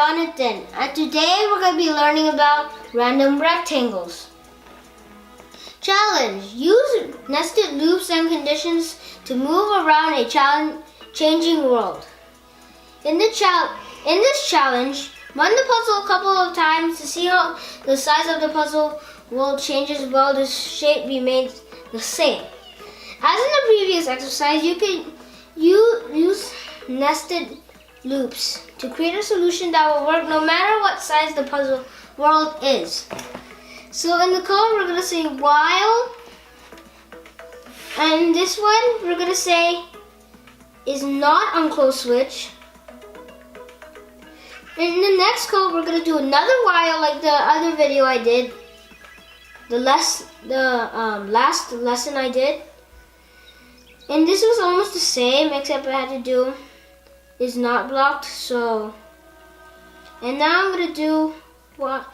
Jonathan, and today we're going to be learning about random rectangles. Challenge: use nested loops and conditions to move around a changing world. In this challenge, run the puzzle a couple of times to see how the size of the puzzle world changes while the shape remains the same. As in the previous exercise, you can use nested loops to create a solution that will work no matter what size the puzzle world is. So in the code, we're going to say while, and this one we're going to say is not on close switch. In the next code, we're going to do another while like the other video I did, the last lesson I did. And this was almost the same, except I had to do is not blocked. So, and now I'm going to do what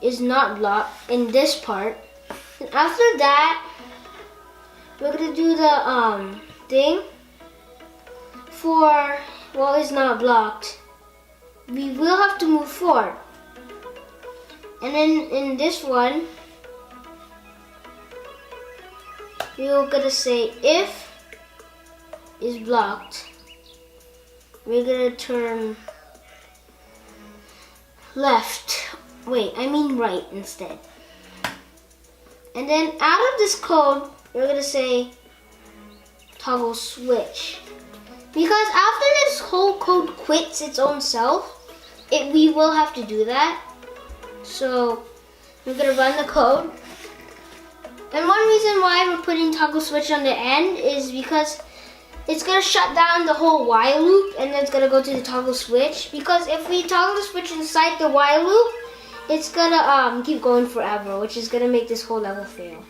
is not blocked in this part. And after that, we're going to do the thing for what is not blocked. We will have to move forward. And then in this one, we're going to say if is blocked. We're going to turn left. Wait, I mean right instead. And then out of this code, we're going to say toggle switch. Because after this whole code quits its own self, we will have to do that. So we're going to run the code. And one reason why we're putting toggle switch on the end is because it's going to shut down the whole while loop and then it's going to go to the toggle switch. Because if we toggle the switch inside the while loop, it's going to keep going forever, which is going to make this whole level fail.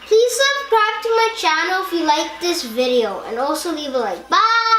Please subscribe to my channel if you like this video and also leave a like. Bye!